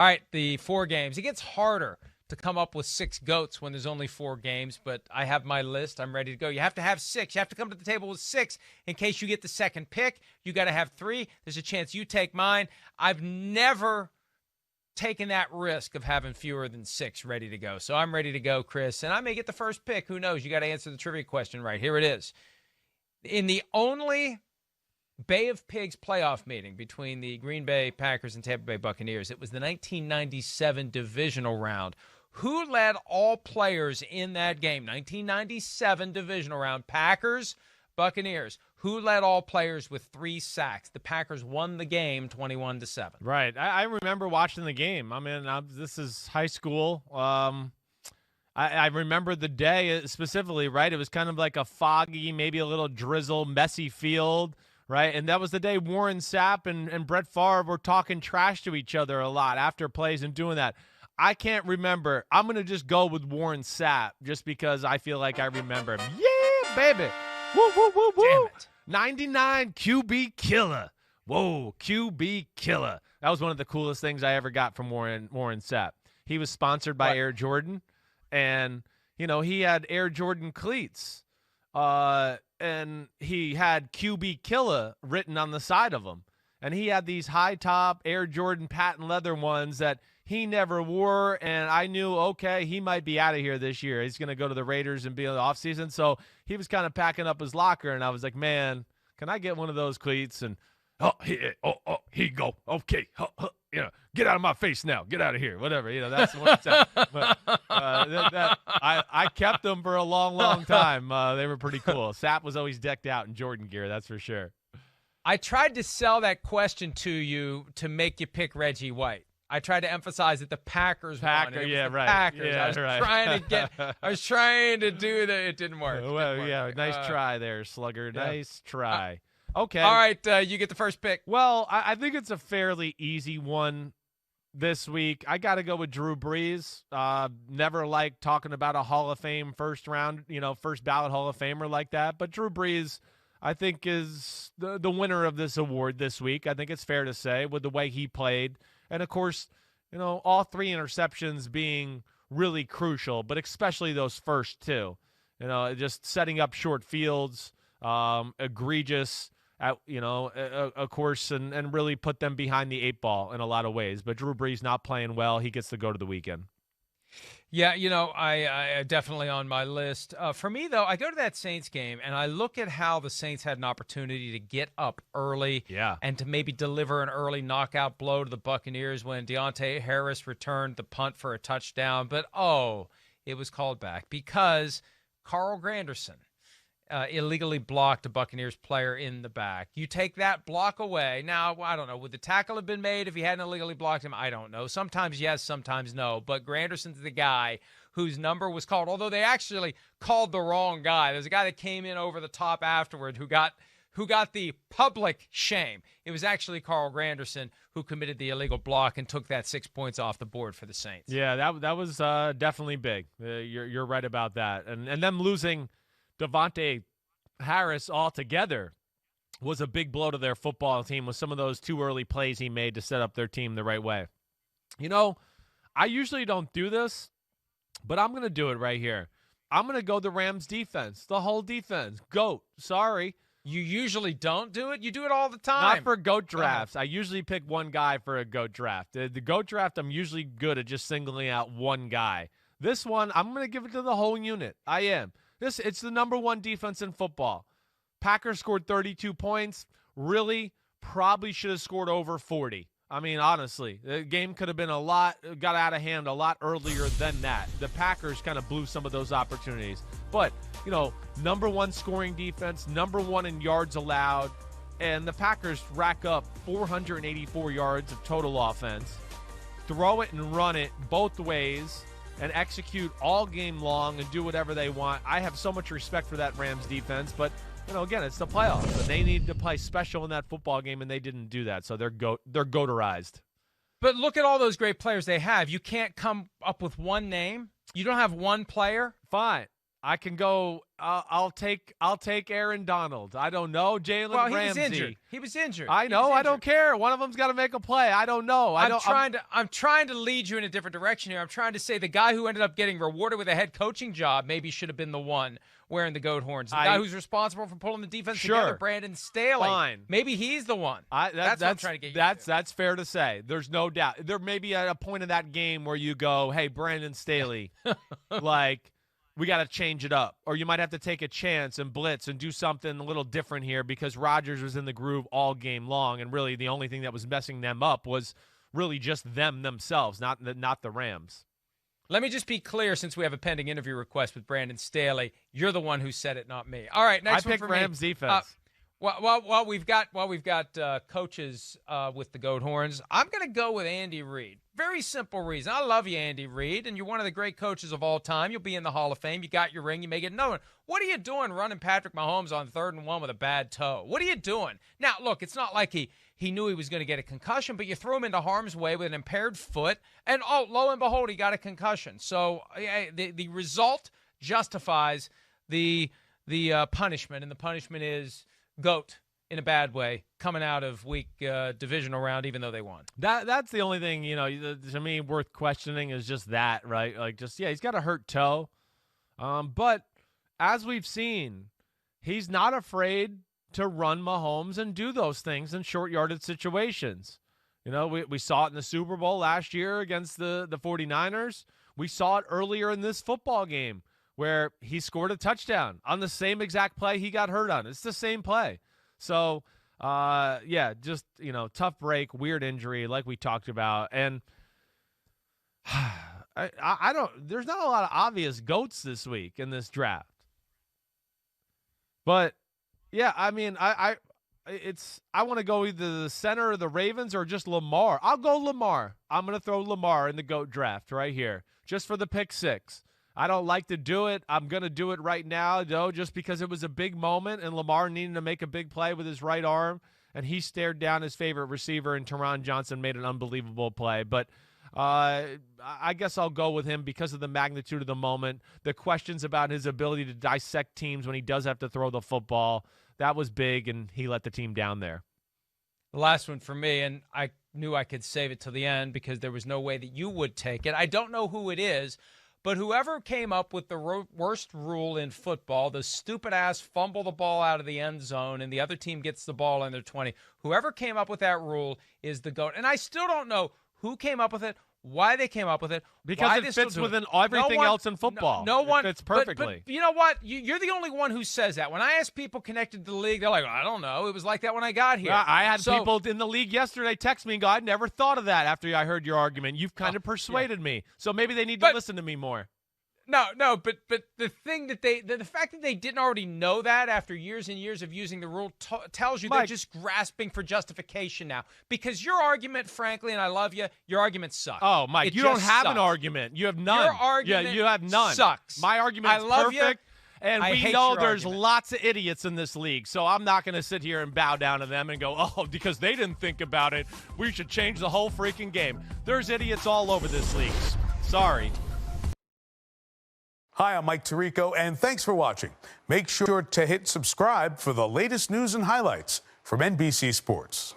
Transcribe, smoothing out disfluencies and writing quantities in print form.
All right, the 4 games. It gets harder to come up with 6 GOATs when there's only 4 games, but I have my list. I'm ready to go. You have to have 6. You have to come to the table with 6 in case you get the second pick. You got to have 3. There's a chance you take mine. I've never taken that risk of having fewer than 6 ready to go. So I'm ready to go, Chris, and I may get the first pick. Who knows? You got to answer the trivia question right. Here it is. In the only Bay of Pigs playoff meeting between the Green Bay Packers and Tampa Bay Buccaneers, it was the 1997 divisional round. Who led all players in that game? 1997 divisional round. Packers, Buccaneers. Who led all players with 3 sacks? The Packers won the game 21-7. Right. I remember watching the game. I mean, this is high school. I remember the day specifically, right? It was kind of like a foggy, maybe a little drizzle, messy field, right? And that was the day Warren Sapp and Brett Favre were talking trash to each other a lot after plays and doing that. I can't remember. I'm going to just go with Warren Sapp just because I feel like I remember him. Yeah, baby. Woo, woo, woo, woo. Damn it. 99 QB killer. Whoa, QB killer. That was one of the coolest things I ever got from Warren Sapp. He was sponsored by Air Jordan, and, you know, he had Air Jordan cleats, and he had QB killer written on the side of them. And he had these high-top Air Jordan patent leather ones that he never wore, and I knew, okay, he might be out of here this year. He's going to go to the Raiders and be in the offseason. So he was kind of packing up his locker, and I was like, man, can I get one of those cleats? And, here you go. Okay, you know, get out of my face now. Get out of here. Whatever. You know, that's what it's at. But I kept them for a long, long time. They were pretty cool. Sapp was always decked out in Jordan gear, that's for sure. I tried to sell that question to you to make you pick Reggie White. I tried to emphasize that the Packers won. Yeah, right. Packers. Yeah, I was trying to do that. It didn't work. Nice try there, Slugger. Yeah. Nice try. Okay. All right, you get the first pick. Well, I think it's a fairly easy one this week. I got to go with Drew Brees. Never liked talking about a Hall of Fame first ballot Hall of Famer like that. But Drew Brees, I think, is the winner of this award this week. I think it's fair to say with the way he played. And, of course, you know, all 3 interceptions being really crucial, but especially those first 2. You know, just setting up short fields, egregious, of course, and really put them behind the 8 ball in a lot of ways. But Drew Brees not playing well. He gets to go to the weekend. Yeah, you know, I definitely on my list. For me, though, I go to that Saints game, and I look at how the Saints had an opportunity to get up early and to maybe deliver an early knockout blow to the Buccaneers when Deontay Harris returned the punt for a touchdown. But, it was called back because Carl Granderson illegally blocked a Buccaneers player in the back. You take that block away. Now, I don't know. Would the tackle have been made if he hadn't illegally blocked him? I don't know. Sometimes yes, sometimes no. But Granderson's the guy whose number was called, although they actually called the wrong guy. There's a guy that came in over the top afterward who got the public shame. It was actually Carl Granderson who committed the illegal block and took that 6 points off the board for the Saints. Yeah, that was definitely big. You're right about that. And them losing Devontae Harris altogether was a big blow to their football team with some of those 2 early plays he made to set up their team the right way. You know, I usually don't do this, but I'm going to do it right here. I'm going to go the Rams defense, the whole defense. GOAT. Sorry. You usually don't do it? You do it all the time. Not for GOAT drafts. I usually pick one guy for a GOAT draft. The GOAT draft, I'm usually good at just singling out one guy. This one, I'm going to give it to the whole unit. I am. It's the number 1 defense in football. Packers scored 32 points. Really, probably should have scored over 40. I mean, honestly, the game could have been got out of hand a lot earlier than that. The Packers kind of blew some of those opportunities. But, you know, number 1 scoring defense, number 1 in yards allowed, and the Packers rack up 484 yards of total offense. Throw it and run it both ways and execute all game long and do whatever they want. I have so much respect for that Rams defense, but, you know, again, it's the playoffs, and they need to play special in that football game, and they didn't do that, so they're goaterized. But look at all those great players they have. You can't come up with one name? You don't have one player? Fine. I can go. I'll take Aaron Donald. I don't know Jalen Ramsey. Well, he was injured. He was injured. I know. I don't care. One of them's got to make a play. I don't know. I'm trying to lead you in a different direction here. I'm trying to say the guy who ended up getting rewarded with a head coaching job maybe should have been the one wearing the goat horns. The guy who's responsible for pulling the defense together, Brandon Staley. Fine. Maybe he's the one. That's what I'm trying to get you to. That's fair to say. There's no doubt. There may be a point in that game where you go, hey, Brandon Staley, like, we got to change it up. Or you might have to take a chance and blitz and do something a little different here because Rodgers was in the groove all game long, and really the only thing that was messing them up was really just themselves, not the Rams. Let me just be clear, since we have a pending interview request with Brandon Staley, you're the one who said it, not me. All right, next one for me. I picked Rams defense. While we've got coaches with the goat horns, I'm going to go with Andy Reid. Very simple reason. I love you, Andy Reid, and you're one of the great coaches of all time. You'll be in the Hall of Fame. You got your ring. You may get another one. What are you doing running Patrick Mahomes on 3rd and 1 with a bad toe? What are you doing? Now, look, it's not like he knew he was going to get a concussion, but you threw him into harm's way with an impaired foot, and lo and behold, he got a concussion. So the result justifies the punishment, and the punishment is GOAT in a bad way coming out of week divisional round, even though they won. That's the only thing, to me worth questioning is just that, right? Like, he's got a hurt toe. But as we've seen, he's not afraid to run Mahomes and do those things in short yardage situations. We saw it in the Super Bowl last year against the 49ers. We saw it earlier in this football game where he scored a touchdown on the same exact play he got hurt on. It's the same play. So, just, tough break, weird injury like we talked about. And there's not a lot of obvious GOATs this week in this draft. But, yeah, I mean, I want to go either the center or the Ravens or just Lamar. I'll go Lamar. I'm going to throw Lamar in the GOAT draft right here just for the pick 6. I don't like to do it. I'm going to do it right now, though, just because it was a big moment and Lamar needed to make a big play with his right arm, and he stared down his favorite receiver, and Teron Johnson made an unbelievable play. But I guess I'll go with him because of the magnitude of the moment, the questions about his ability to dissect teams when he does have to throw the football. That was big, and he let the team down there. The last one for me, and I knew I could save it to the end because there was no way that you would take it. I don't know who it is, but whoever came up with the worst rule in football, the stupid-ass fumble the ball out of the end zone and the other team gets the ball in their 20, whoever came up with that rule is the GOAT. And I still don't know who came up with it, why they came up with it. Because it fits within everything else in football. No one. It fits perfectly. But you know what? You're the only one who says that. When I ask people connected to the league, they're like, I don't know. It was like that when I got here. I had people in the league yesterday text me and go, I never thought of that after I heard your argument. You've kind of persuaded me. So maybe they need to listen to me more. No, but the thing that the fact that they didn't already know that after years and years of using the rule tells you Mike, they're just grasping for justification now. Because your argument, frankly, and I love you, your argument sucks. Oh, Mike, you don't have an argument. You have none. Your argument you have none. Sucks. My argument is perfect. And we know there's lots of idiots in this league, so I'm not going to sit here and bow down to them and go, oh, because they didn't think about it, we should change the whole freaking game. There's idiots all over this league. Sorry. Hi, I'm Mike Tirico, and thanks for watching. Make sure to hit subscribe for the latest news and highlights from NBC Sports.